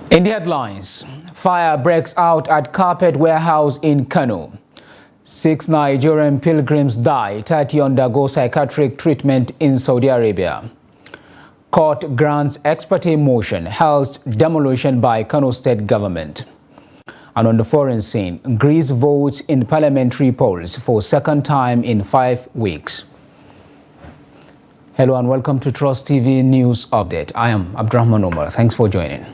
In the headlines, fire breaks out at carpet warehouse in Kano. 6 Nigerian pilgrims die, 30 undergo psychiatric treatment in Saudi Arabia. Court grants ex parte motion, halts demolition by Kano State government. And on the foreign scene, Greece votes in parliamentary polls for second time in 5 weeks. Hello and welcome to Trust TV News Update. I am Abdurrahman Omar. Thanks for joining.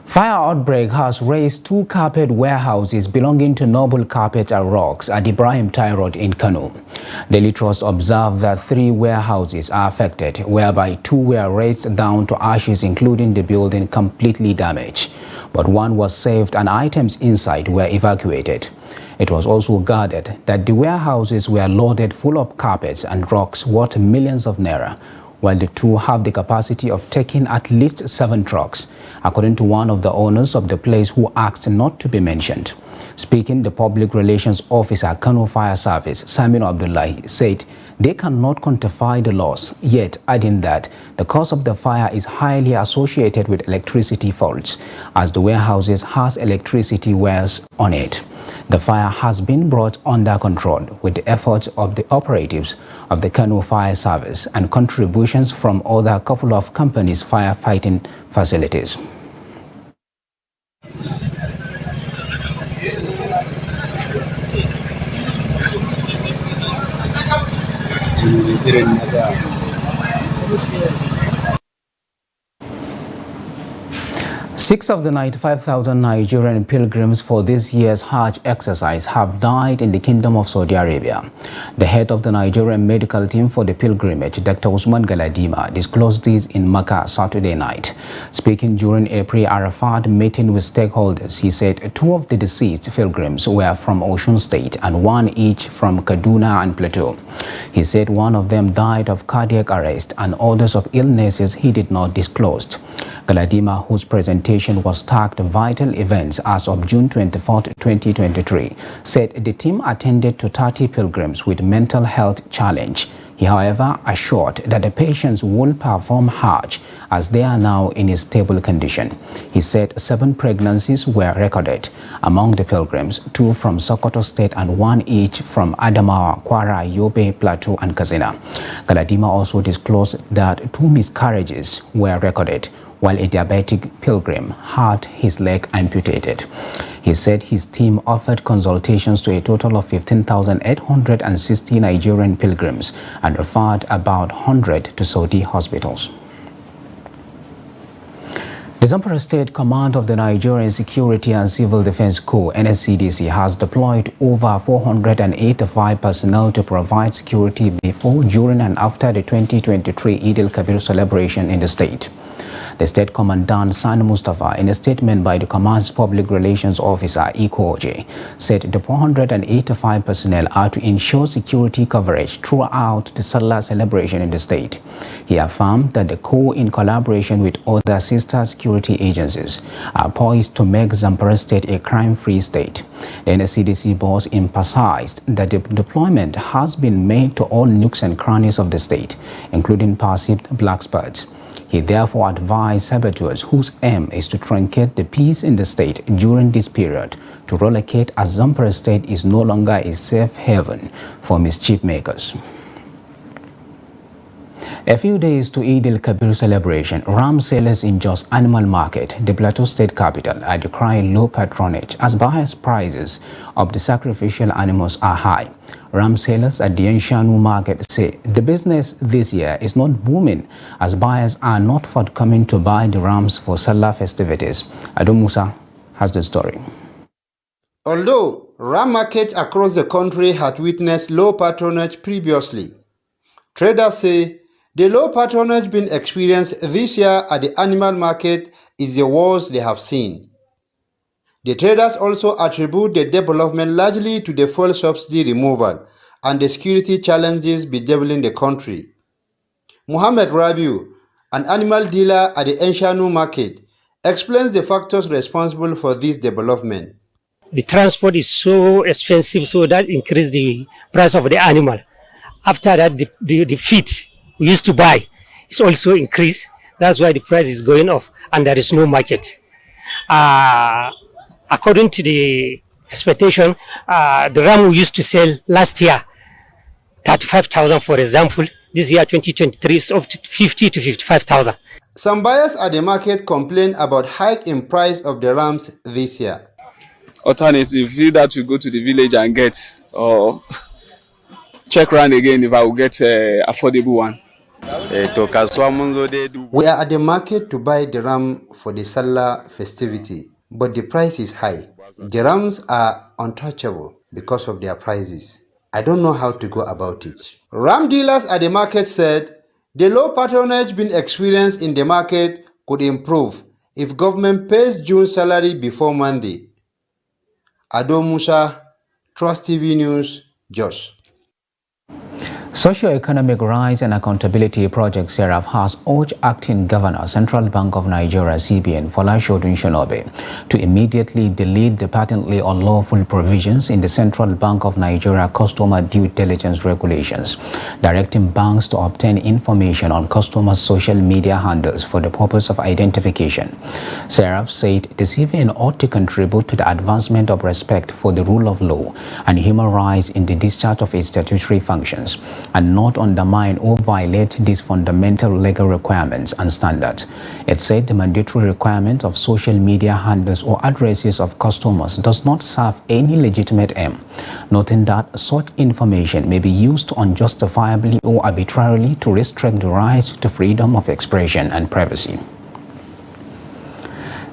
Fire outbreak has razed 2 carpet warehouses belonging to Noble Carpet and Rugs at Ibrahim Tai Road in Kano. Daily Trust observed that 3 warehouses are affected, whereby 2 were razed down to ashes, including the building completely damaged. But 1 was saved and items inside were evacuated. It was also guarded that the warehouses were loaded full of carpets and rugs worth millions of naira, while the 2 have the capacity of taking at least 7 trucks, according to one of the owners of the place who asked not to be mentioned. Speaking, the Public Relations Officer, Kano Fire Service, Saminu Abdullahi, said they cannot quantify the loss, yet adding that the cause of the fire is highly associated with electricity faults, as the warehouses has electricity wires on it. The fire has been brought under control with the efforts of the operatives of the Kano Fire Service and contributions from other couple of companies' firefighting facilities. Six of the 95,000 Nigerian pilgrims for this year's Hajj exercise have died in the Kingdom of Saudi Arabia. The head of the Nigerian medical team for the pilgrimage, Dr. Usman Galadima, disclosed this in Makkah Saturday night. Speaking during a pre-Arafat meeting with stakeholders, he said 2 of the deceased pilgrims were from Osun State and 1 each from Kaduna and Plateau. He said 1 of them died of cardiac arrest and others of illnesses he did not disclose. Galadima, whose presentation was tagged Vital Events as of June 24, 2023, said the team attended to 30 pilgrims with mental health challenge. He, however, assured that the patients will perform Hajj as they are now in a stable condition. He said 7 pregnancies were recorded among the pilgrims, 2 from Sokoto State and 1 each from Adamawa, Kwara, Yobe, Plateau and Katsina. Galadima also disclosed that 2 miscarriages were recorded, while a diabetic pilgrim had his leg amputated. He said his team offered consultations to a total of 15,860 Nigerian pilgrims and referred about 100 to Saudi hospitals. The Zamfara State Command of the Nigerian Security and Civil Defense Corps, NSCDC, has deployed over 485 personnel to provide security before, during and after the 2023 Eid al-Kabir celebration in the state. The State Commandant Sani Mustafa, in a statement by the Command's Public Relations Officer, Ikoje, said the 485 personnel are to ensure security coverage throughout the Salah celebration in the state. He affirmed that the Corps, in collaboration with other sister security agencies, are poised to make Zamfara State a crime-free state. The NSCDC boss emphasized that the deployment has been made to all nooks and crannies of the state, including perceived black spots. He therefore advised saboteurs whose aim is to truncate the peace in the state during this period to relocate, as Zamfara State is no longer a safe haven for mischief makers. A few days to Eid al-Kabir celebration, ram sellers in Jos Animal Market, the Plateau State capital, are decrying low patronage as buyers' prices of the sacrificial animals are high. Ram sellers at the Enshanu market say the business this year is not booming as buyers are not forthcoming to buy the rams for Salah festivities. Ado Musa has the story. Although ram markets across the country had witnessed low patronage previously, traders say the low patronage being experienced this year at the animal market is the worst they have seen. The traders also attribute the development largely to the fuel subsidy removal and the security challenges bedeviling the country. Muhammad Rabiu, an animal dealer at the Enshanu market, explains the factors responsible for this development. The transport is so expensive, so that increased the price of the animal. After that, the feed we used to buy is also increased. That's why the price is going up, and there is no market. According to the expectation, the ram we used to sell last year, 35,000 for example, this year 2023 is up to 50 to 55,000. Some buyers at the market complain about hike in price of the rams this year. Alternative, feel that we go to the village and get, or check around again if I will get an affordable one. We are at the market to buy the ram for the Salah festivity, but the price is high. The rams are untouchable because of their prices. I don't know how to go about it. Ram dealers at the market said the low patronage being experienced in the market could improve if government pays June salary before Monday. Ado Musa, Trust TV News, Jos. Socio-Economic Rise and Accountability Project (SERAP) has urged Acting Governor, Central Bank of Nigeria (CBN), Folashodun Shonobe, to immediately delete the patently unlawful provisions in the Central Bank of Nigeria Customer Due Diligence Regulations, directing banks to obtain information on customers' social media handles for the purpose of identification. SERAP said the CBN ought to contribute to the advancement of respect for the rule of law and human rights in the discharge of its statutory functions, and not undermine or violate these fundamental legal requirements and standards. It said the mandatory requirement of social media handles or addresses of customers does not serve any legitimate aim, noting that such information may be used unjustifiably or arbitrarily to restrict the right to freedom of expression and privacy.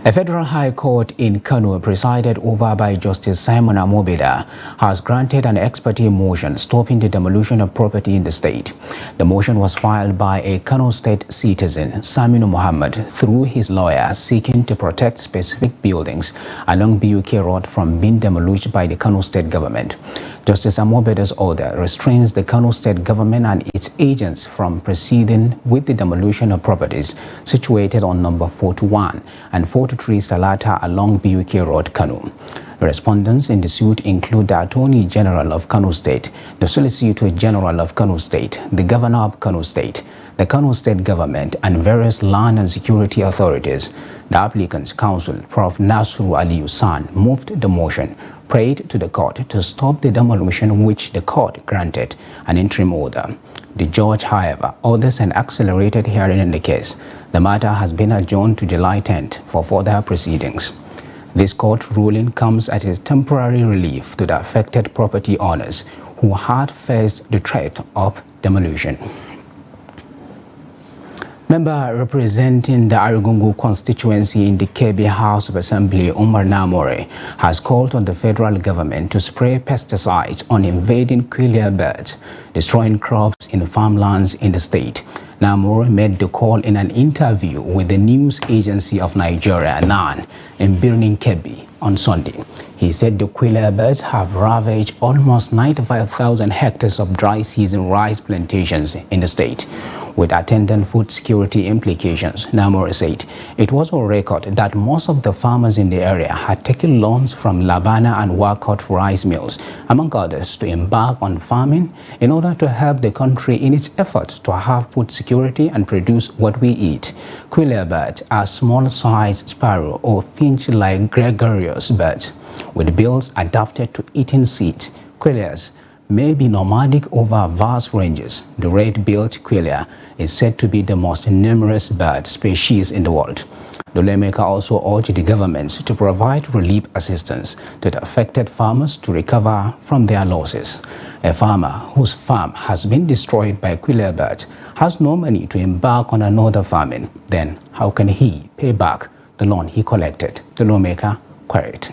A federal high court in Kano, presided over by Justice Simon Amobeda, has granted an ex parte motion stopping the demolition of property in the state. The motion was filed by a Kano State citizen, Saminu Muhammad, through his lawyer, seeking to protect specific buildings along BUK Road from being demolished by the Kano State government. Justice Amobeda's order restrains the Kano State government and its agents from proceeding with the demolition of properties situated on number 41 and 43 Salata along BUK Road, Kano. Respondents in the suit include the Attorney General of Kano State, the Solicitor General of Kano State, the Governor of Kano State, the Kano State government, and various land and security authorities. The applicant's counsel, Prof. Nasru Ali San, moved the motion, prayed to the court to stop the demolition, which the court granted an interim order. The judge, however, orders an accelerated hearing in the case. The matter has been adjourned to July 10th for further proceedings. This court ruling comes as a temporary relief to the affected property owners who had faced the threat of demolition. Member representing the Arugungu constituency in the Kebbi House of Assembly, Umar Namore, has called on the federal government to spray pesticides on invading quail birds, destroying crops in farmlands in the state. Namore made the call in an interview with the news agency of Nigeria, NAN, in Birnin Kebbi on Sunday. He said the quail birds have ravaged almost 95,000 hectares of dry season rice plantations in the state, with attendant food security implications. Namore said it was on record that most of the farmers in the area had taken loans from Labana and Wakot rice mills, among others, to embark on farming in order to help the country in its efforts to have food security and produce what we eat. Quail birds are small-sized sparrow or finch-like gregarious birds with bills adapted to eating seeds. Quailers may be nomadic over vast ranges. The red-billed quail is said to be the most numerous bird species in the world. The lawmaker also urged the governments to provide relief assistance to the affected farmers to recover from their losses. A farmer whose farm has been destroyed by quail birds has no money to embark on another farming. Then how can he pay back the loan he collected? The lawmaker queried.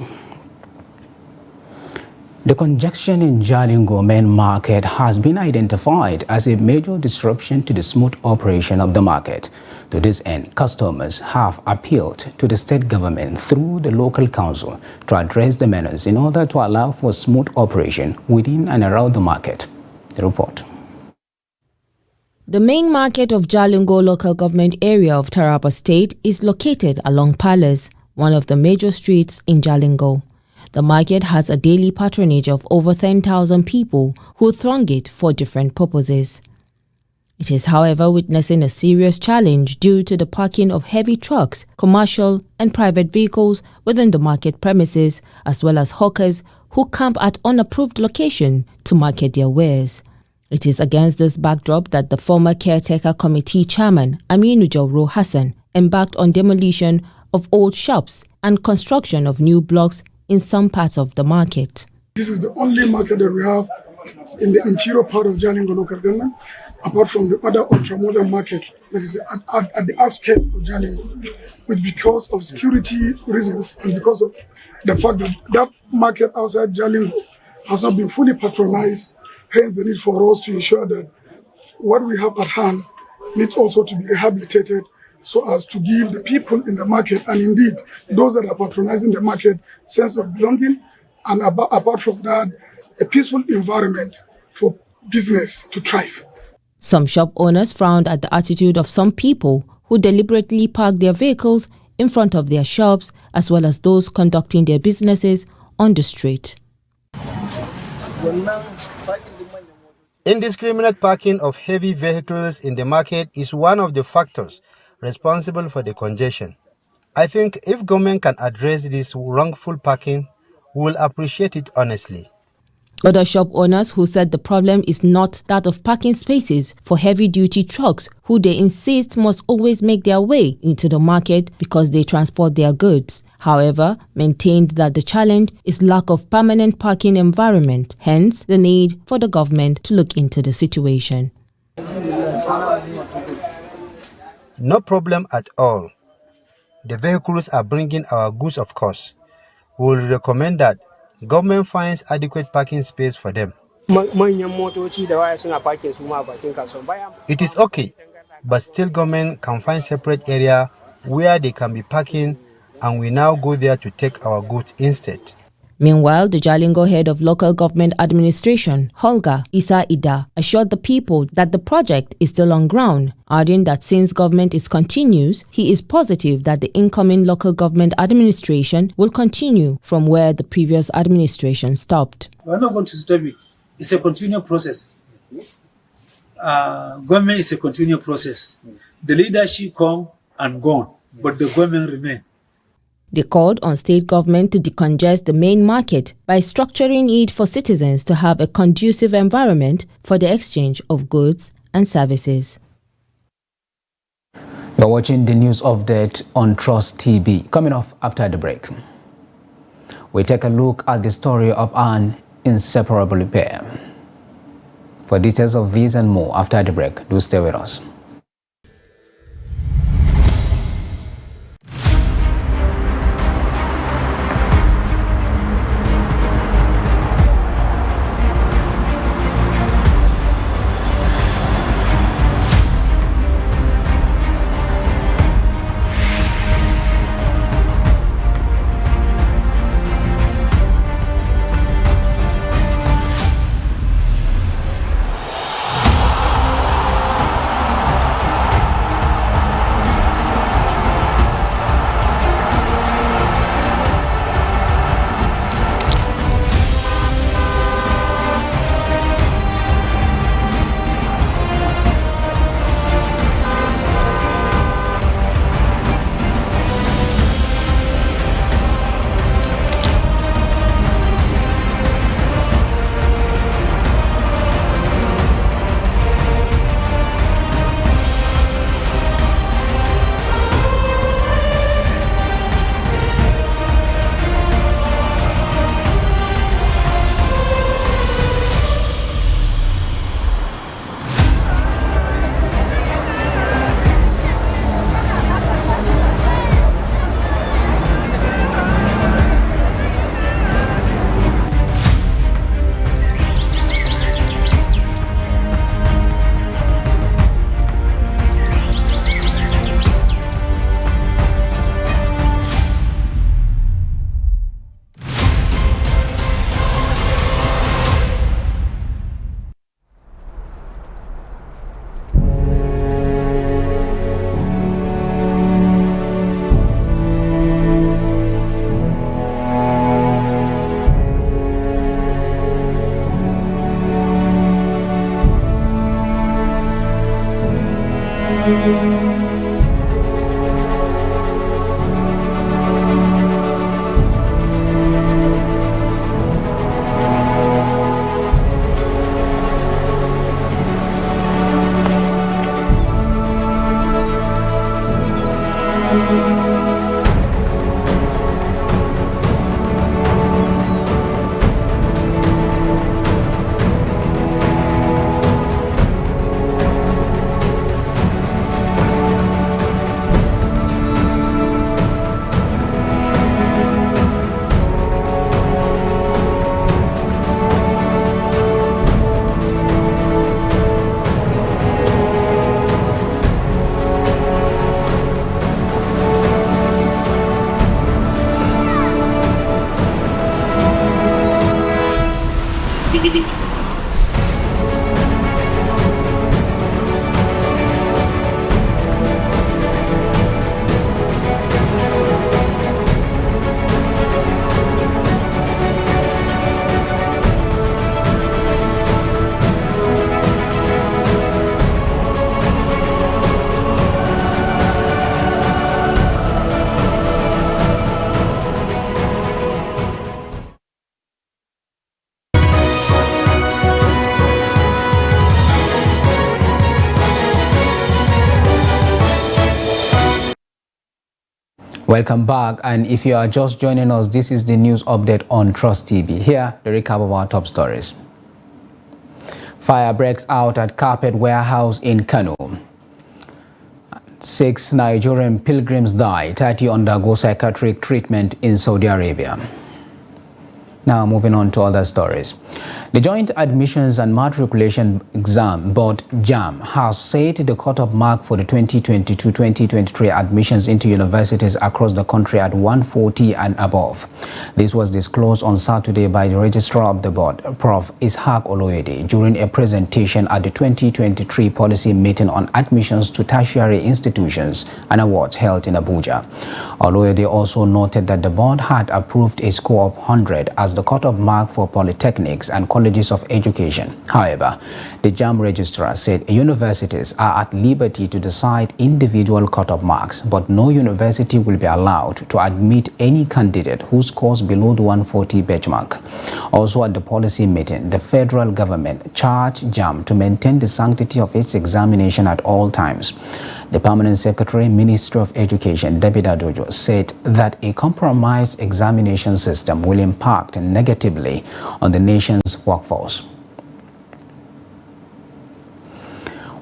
The congestion in Jalingo main market has been identified as a major disruption to the smooth operation of the market. To this end, customers have appealed to the state government through the local council to address the menace in order to allow for smooth operation within and around the market. The report. The main market of Jalingo local government area of Taraba State is located along Palace, one of the major streets in Jalingo. The market has a daily patronage of over 10,000 people who throng it for different purposes. It is, however, witnessing a serious challenge due to the parking of heavy trucks, commercial and private vehicles within the market premises, as well as hawkers who camp at unapproved location to market their wares. It is against this backdrop that the former caretaker committee chairman, Aminu Jauro Hassan, embarked on demolition of old shops and construction of new blocks in some parts of the market. This is the only market that we have in the interior part of Jalingo local government, apart from the other ultramodern market that is at the outskirts of Jalingo. But because of security reasons and because of the fact that that market outside Jalingo has not been fully patronized, hence the need for us to ensure that what we have at hand needs also to be rehabilitated so as to give the people in the market, and indeed those that are patronizing the market, sense of belonging, and apart from that, a peaceful environment for business to thrive. Some shop owners frowned at the attitude of some people who deliberately park their vehicles in front of their shops, as well as those conducting their businesses on the street. Indiscriminate parking of heavy vehicles in the market is one of the factors responsible for the congestion. I think if government can address this wrongful parking, we will appreciate it honestly. Other shop owners who said the problem is not that of parking spaces for heavy-duty trucks, who they insist must always make their way into the market because they transport their goods. However, maintained that the challenge is lack of permanent parking environment, hence the need for the government to look into the situation. No problem at all. The vehicles are bringing our goods, of course. We will recommend that government finds adequate parking space for them. It is okay, but still government can find separate area where they can be parking, and we now go there to take our goods instead. Meanwhile, the Jalingo head of local government administration, Holga Isa Ida, assured the people that the project is still on ground, adding that since government is continuous, he is positive that the incoming local government administration will continue from where the previous administration stopped. We're not going to stop it. It's a continual process. Government is a continual process. The leadership come and gone, but the government remain. They called on state government to decongest the main market by structuring it for citizens to have a conducive environment for the exchange of goods and services. You're watching the news update on Trust TV. Coming off after the break, we take a look at the story of an inseparable pair. For details of these and more after the break, do stay with us. Welcome back, and if you are just joining us, this is the news update on Trust TV. Here, the recap of our top stories. Fire breaks out at Carpet Warehouse in Kano. 6 Nigerian pilgrims die, 30 undergo psychiatric treatment in Saudi Arabia. Now moving on to other stories. The Joint Admissions and Matriculation Exam Board (JAMB) has set the cut-off mark for the 2022-2023 admissions into universities across the country at 140 and above. This was disclosed on Saturday by the Registrar of the Board, Prof. Ishaq Oloyede, during a presentation at the 2023 policy meeting on admissions to tertiary institutions and awards held in Abuja. Oloyede also noted that the board had approved a score of 100 as the cut-off mark for polytechnics and colleges of education. However, the JAMB registrar said universities are at liberty to decide individual cut-off marks, but no university will be allowed to admit any candidate who scores below the 140 benchmark. Also at the policy meeting, the federal government charged JAMB to maintain the sanctity of its examination at all times. The Permanent Secretary, Ministry of Education, David Adojo, said that a compromised examination system will impact negatively on the nation's workforce.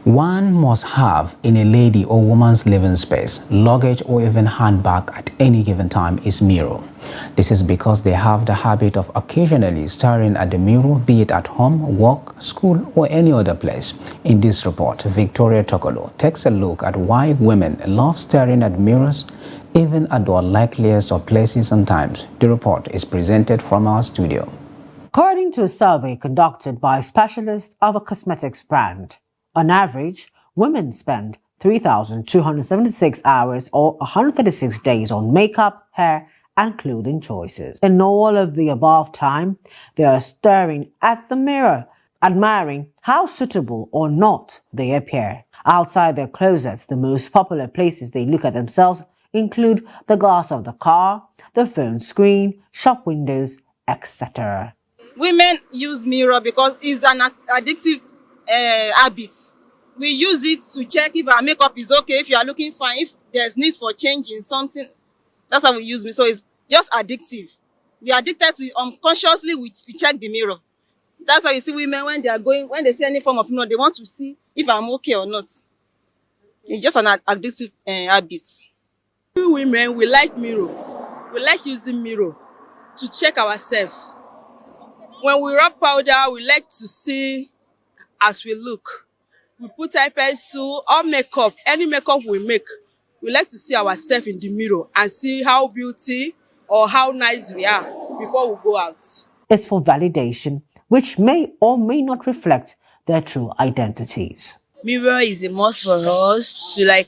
One must have in a lady or woman's living space, luggage or even handbag at any given time is mirror. This is because they have the habit of occasionally staring at the mirror, be it at home, work, school or any other place. In this report, Victoria Tokolo takes a look at why women love staring at mirrors even at the unlikeliest of places and times. The report is presented from our studio. According to a survey conducted by specialists of a cosmetics brand, on average, women spend 3,276 hours or 136 days on makeup, hair, and clothing choices. In all of the above time, they are staring at the mirror, admiring how suitable or not they appear. Outside their closets, the most popular places they look at themselves include the glass of the car, the phone screen, shop windows, etc. Women use mirror because it's an addictive habit. We use it to check if our makeup is okay, if you are looking fine, if there's need for changing something. That's how we use it. So it's just addictive. We are addicted to it. Unconsciously, we check the mirror. That's why you see women when they see any form of mirror, they want to see if I'm okay or not. It's just an addictive habit. We women, we like mirror. We like using mirror to check ourselves. When we rub powder, we like to see as we look. We put eye pencil or makeup, any makeup we make, we like to see ourselves in the mirror and see how beauty or how nice we are before we go out. It's for validation, which may or may not reflect their true identities. Mirror is a must for us to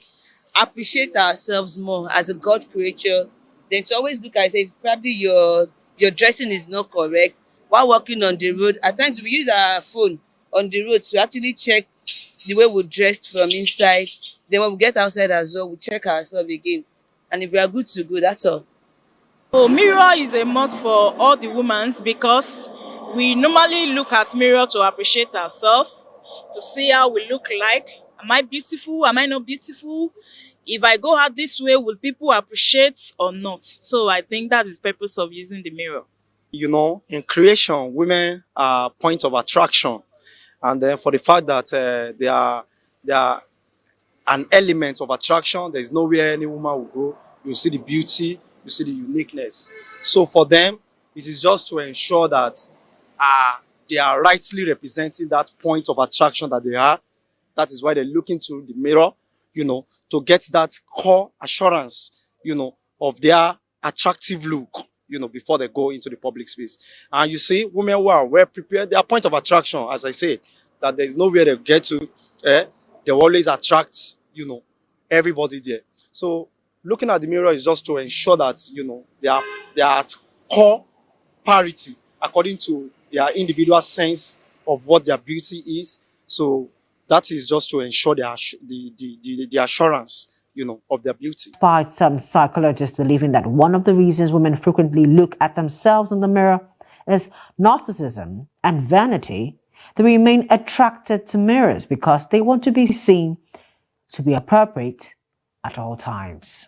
appreciate ourselves more as a God creature. Then to always look at if probably your dressing is not correct while walking on the road. At times we use our phone on the road to actually check the way we dressed from inside. Then when we get outside as well, we check ourselves again. And if we are good to go, that's all. Oh, mirror is a must for all the women because we normally look at mirror to appreciate ourselves, to see how we look like. Am I beautiful? Am I not beautiful? If I go out this way, will people appreciate or not? So I think that is the purpose of using the mirror. You know, in creation, women are points of attraction. And then for the fact that they are an element of attraction, there is nowhere any woman will go. You see the beauty, you see the uniqueness. So for them, it is just to ensure that they are rightly representing that point of attraction that they are. That is why they look into the mirror, to get that core assurance, of their attractive look, before they go into the public space. And you see, women who are well prepared, they are point of attraction, as I said, that there is nowhere they get to. They always attract, everybody there. So looking at the mirror is just to ensure that, they are at core parity according to their individual sense of what their beauty is. So that is just to ensure the assurance, of their beauty. Despite some psychologists believing that one of the reasons women frequently look at themselves in the mirror is narcissism and vanity, they remain attracted to mirrors because they want to be seen to be appropriate at all times.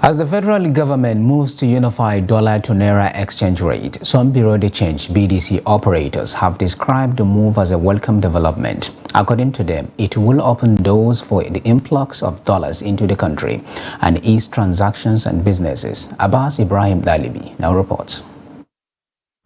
As the federal government moves to unify dollar to naira exchange rate, some Bureau de Change BDC operators have described the move as a welcome development. According to them, it will open doors for the influx of dollars into the country and ease transactions and businesses. Abbas Ibrahim Dalibi now reports.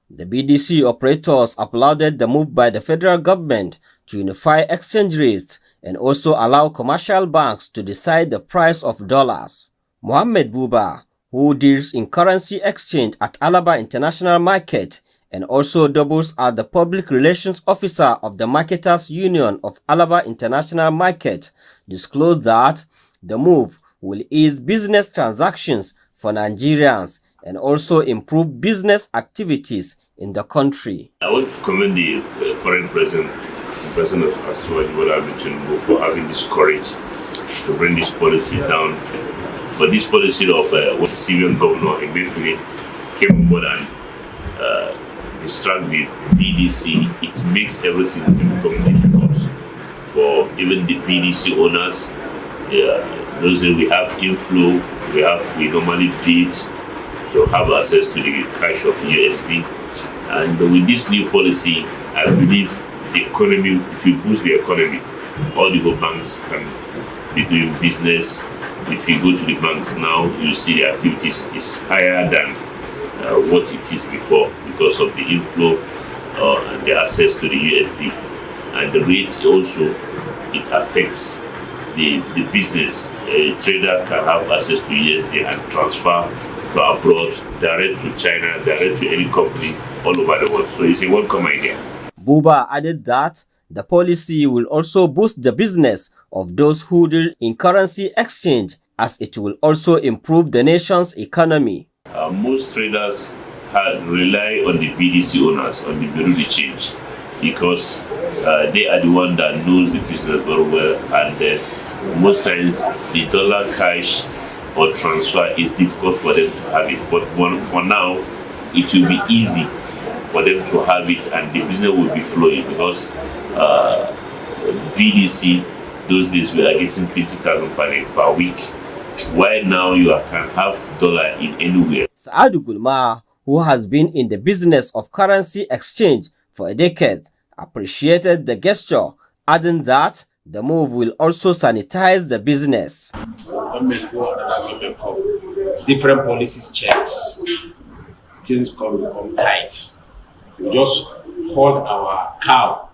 The BDC operators applauded the move by the federal government to unify exchange rates and also allow commercial banks to decide the price of dollars. Mohammed Buba, who deals in currency exchange at Alaba International Market and also doubles as the public relations officer of the Marketers Union of Alaba International Market, disclosed that the move will ease business transactions for Nigerians and also improve business activities in the country. I want to commend the current president of Asiwaju Bola Ahmed Tinubu for having this courage to bring this policy down. But this policy of what the civilian governor Emefiele came on board and distract the BDC, it makes everything become difficult for even the BDC owners. Those that we have inflow, we normally bid to have access to the cash of USD. And with this new policy, I believe the economy, it will boost the economy. All the whole banks can be doing business. If you go to the banks now, you see the activities is higher than what it is before because of the inflow and the access to the USD. And the rates also, it affects the business. A trader can have access to USD and transfer to abroad, direct to China, direct to any company all over the world. So it's a welcome idea. Buba added that the policy will also boost the business of those who deal in currency exchange, as it will also improve the nation's economy. Most traders rely on the BDC owners, on the Bureau de Change, because they are the one that knows the business very well, and most times the dollar cash or transfer is difficult for them to have it. But for now, it will be easy for them to have it and the business will be flowing because BDC, those days we are getting 20,000 per week, while now you can have dollar in anywhere. Saadu Gulma, who has been in the business of currency exchange for a decade, appreciated the gesture, adding that the move will also sanitize the business. Different policies checks, things become tight. We just hold our cow,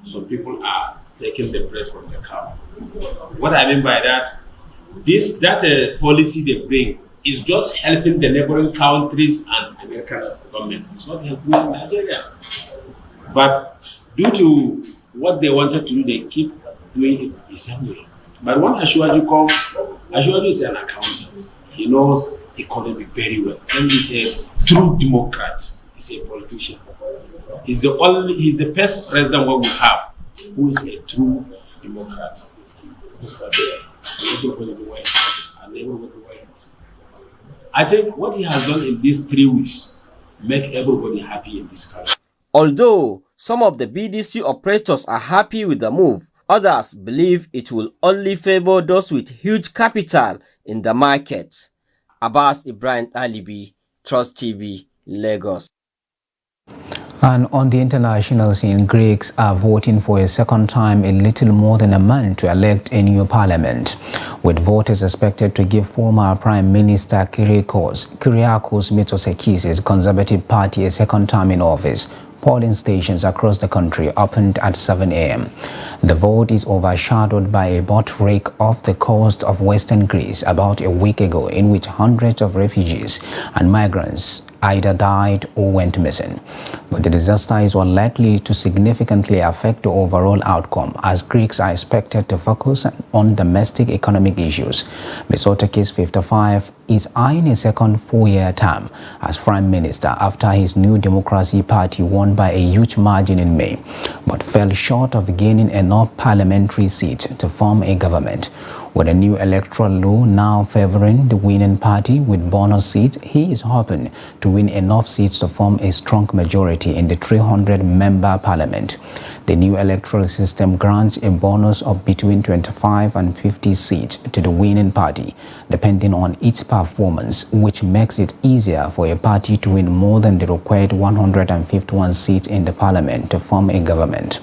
so people are taking the breast from the cow. What I mean by that, that policy they bring is just helping the neighboring countries and American government. It's not helping Nigeria. But due to what they wanted to do, they keep doing it the same way. But when Asiwaju is an accountant. He knows economy very well. And he's a true Democrat. He's a politician. He's the best president we have who is a true Democrat. I think what he has done in these 3 weeks make everybody happy in this country. Although some of the BDC operators are happy with the move, others believe it will only favor those with huge capital in the market. Abbas Ibrahim Alibi, Trust TV, Lagos. And on the international scene, Greeks are voting for a second time in little more than a month to elect a new parliament, with voters expected to give former Prime Minister Kyriakos Mitsotakis' Conservative Party a second term in office. Polling stations across the country opened at 7 a.m. The vote is overshadowed by a boat wreck off the coast of western Greece about a week ago, in which hundreds of refugees and migrants either died or went missing. But the disaster is unlikely to significantly affect the overall outcome, as Greeks are expected to focus on domestic economic issues. Mitsotakis, 55, is eyeing a second 4-year term as Prime Minister after his New Democracy Party won by a huge margin in May, but fell short of gaining enough parliamentary seats to form a government. With a new electoral law now favoring the winning party with bonus seats, he is hoping to win enough seats to form a strong majority in the 300-member parliament. The new electoral system grants a bonus of between 25 and 50 seats to the winning party, depending on its performance, which makes it easier for a party to win more than the required 151 seats in the parliament to form a government.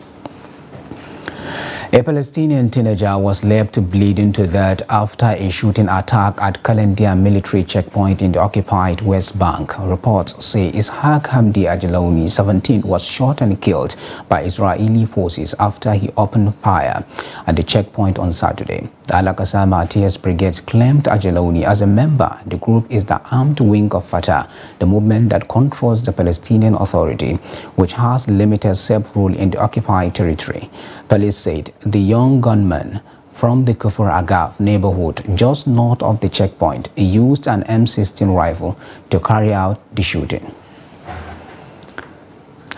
A Palestinian teenager was left bleeding to death after a shooting attack at Kalandia military checkpoint in the occupied West Bank. Reports say Ishaq Hamdi Ajalouni, 17, was shot and killed by Israeli forces after he opened fire at the checkpoint on Saturday. The Al-Aqsa TS Brigade claimed Ajalouni as a member. The group is the armed wing of Fatah, the movement that controls the Palestinian Authority, which has limited self-rule in the occupied territory. Police said the young gunman from the Kufur Agaf neighborhood just north of the checkpoint used an M16 rifle to carry out the shooting.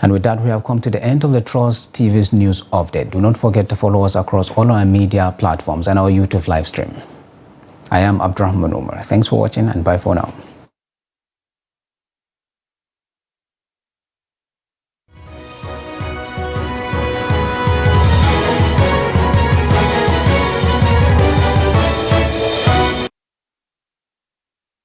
And with that, we have come to the end of the Trust TV's news update. Do not forget to follow us across all our media platforms and our YouTube live stream. I am Abdurrahman Umar. Thanks for watching and bye for now.